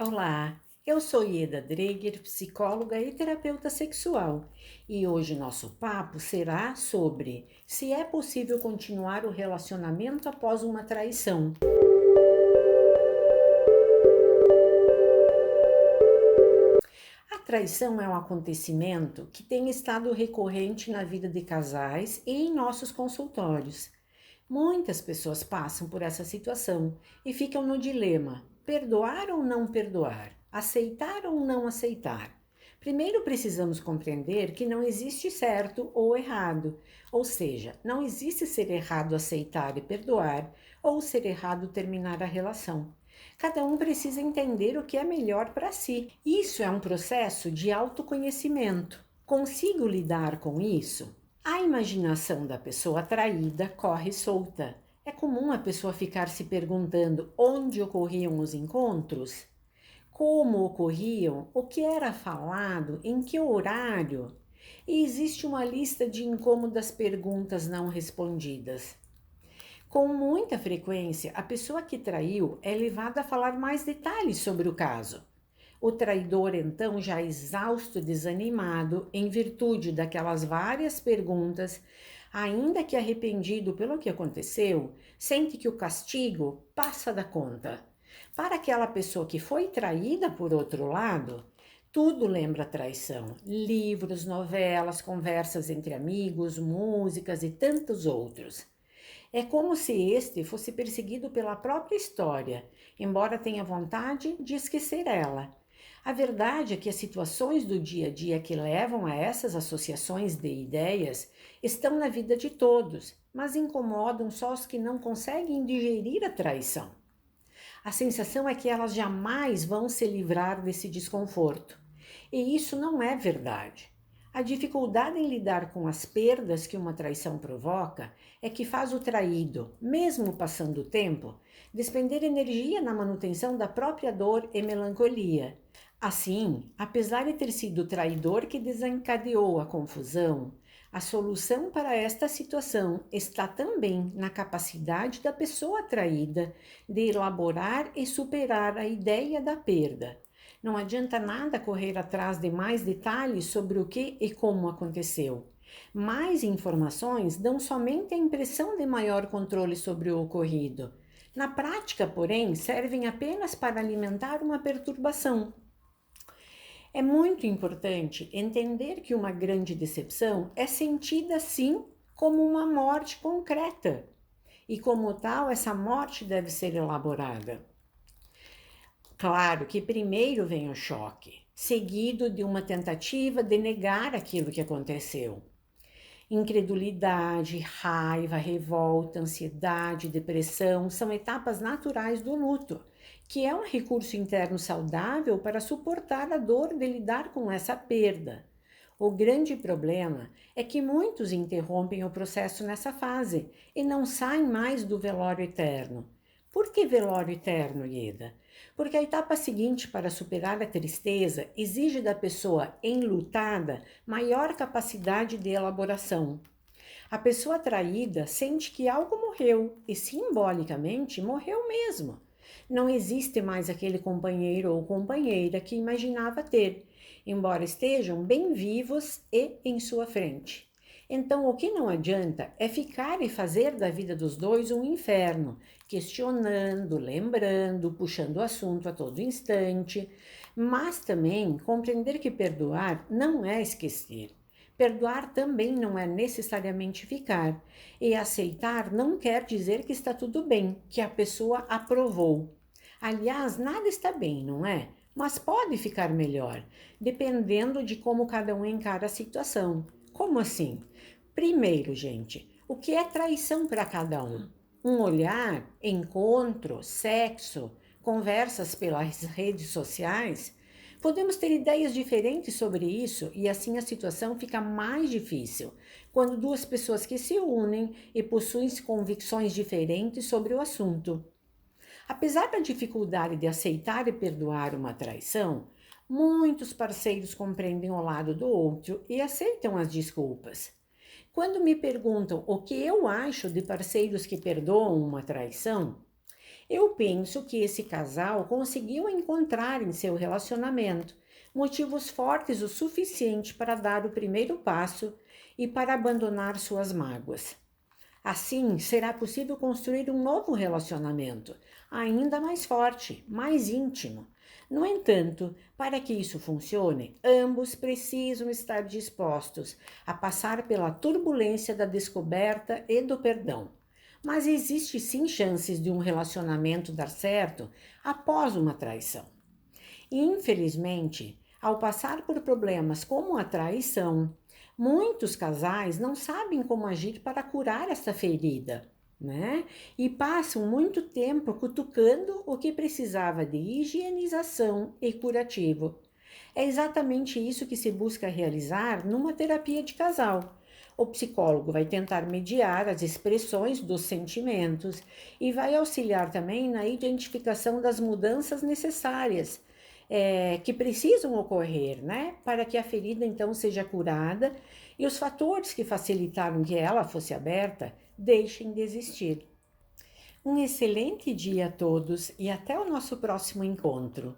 Olá, eu sou Ieda Dreger, psicóloga e terapeuta sexual, e hoje nosso papo será sobre se é possível continuar o relacionamento após uma traição. A traição é um acontecimento que tem estado recorrente na vida de casais e em nossos consultórios. Muitas pessoas passam por essa situação e ficam no dilema: perdoar ou não perdoar? Aceitar ou não aceitar? Primeiro precisamos compreender que não existe certo ou errado, ou seja, não existe ser errado aceitar e perdoar ou ser errado terminar a relação. Cada um precisa entender o que é melhor para si. Isso é um processo de autoconhecimento. Consigo lidar com isso? A imaginação da pessoa traída corre solta. É comum a pessoa ficar se perguntando onde ocorriam os encontros, como ocorriam, o que era falado, em que horário. E existe uma lista de incômodas perguntas não respondidas. Com muita frequência, a pessoa que traiu é levada a falar mais detalhes sobre o caso. O traidor, então, já exausto e desanimado, em virtude daquelas várias perguntas, ainda que arrependido pelo que aconteceu, sente que o castigo passa da conta. Para aquela pessoa que foi traída, por outro lado, tudo lembra traição: livros, novelas, conversas entre amigos, músicas e tantos outros. É como se este fosse perseguido pela própria história, embora tenha vontade de esquecer ela. A verdade é que as situações do dia a dia que levam a essas associações de ideias estão na vida de todos, mas incomodam só os que não conseguem digerir a traição. A sensação é que elas jamais vão se livrar desse desconforto. E isso não é verdade. A dificuldade em lidar com as perdas que uma traição provoca é que faz o traído, mesmo passando o tempo, despender energia na manutenção da própria dor e melancolia. Assim, apesar de ter sido o traidor que desencadeou a confusão, a solução para esta situação está também na capacidade da pessoa traída de elaborar e superar a ideia da perda. Não adianta nada correr atrás de mais detalhes sobre o que e como aconteceu. Mais informações dão somente a impressão de maior controle sobre o ocorrido. Na prática, porém, servem apenas para alimentar uma perturbação. É muito importante entender que uma grande decepção é sentida sim como uma morte concreta, e como tal, essa morte deve ser elaborada. Claro que primeiro vem o choque, seguido de uma tentativa de negar aquilo que aconteceu. Incredulidade, raiva, revolta, ansiedade, depressão são etapas naturais do luto, que é um recurso interno saudável para suportar a dor de lidar com essa perda. O grande problema é que muitos interrompem o processo nessa fase e não saem mais do velório eterno. Por que velório eterno, Ieda? Porque a etapa seguinte para superar a tristeza exige da pessoa enlutada maior capacidade de elaboração. A pessoa traída sente que algo morreu e, simbolicamente, morreu mesmo. Não existe mais aquele companheiro ou companheira que imaginava ter, embora estejam bem vivos e em sua frente. Então, o que não adianta é ficar e fazer da vida dos dois um inferno, questionando, lembrando, puxando o assunto a todo instante, mas também compreender que perdoar não é esquecer. Perdoar também não é necessariamente ficar, e aceitar não quer dizer que está tudo bem, que a pessoa aprovou. Aliás, nada está bem, não é? Mas pode ficar melhor, dependendo de como cada um encara a situação. Como assim? Primeiro, gente, o que é traição para cada um? Um olhar, encontro, sexo, conversas pelas redes sociais? Podemos ter ideias diferentes sobre isso e assim a situação fica mais difícil quando duas pessoas que se unem e possuem convicções diferentes sobre o assunto. Apesar da dificuldade de aceitar e perdoar uma traição, muitos parceiros compreendem o lado do outro e aceitam as desculpas. Quando me perguntam o que eu acho de parceiros que perdoam uma traição, Eu penso que esse casal conseguiu encontrar em seu relacionamento motivos fortes o suficiente para dar o primeiro passo e para abandonar suas mágoas. Assim, será possível construir um novo relacionamento, ainda mais forte, mais íntimo. No entanto, para que isso funcione, ambos precisam estar dispostos a passar pela turbulência da descoberta e do perdão. Mas existe sim chances de um relacionamento dar certo após uma traição. Infelizmente, ao passar por problemas como a traição, muitos casais não sabem como agir para curar essa ferida, né? E passam muito tempo cutucando o que precisava de higienização e curativo. É exatamente isso que se busca realizar numa terapia de casal. O psicólogo vai tentar mediar as expressões dos sentimentos e vai auxiliar também na identificação das mudanças necessárias que precisam ocorrer, né, para que a ferida então seja curada e os fatores que facilitaram que ela fosse aberta deixem de existir. Um excelente dia a todos e até o nosso próximo encontro.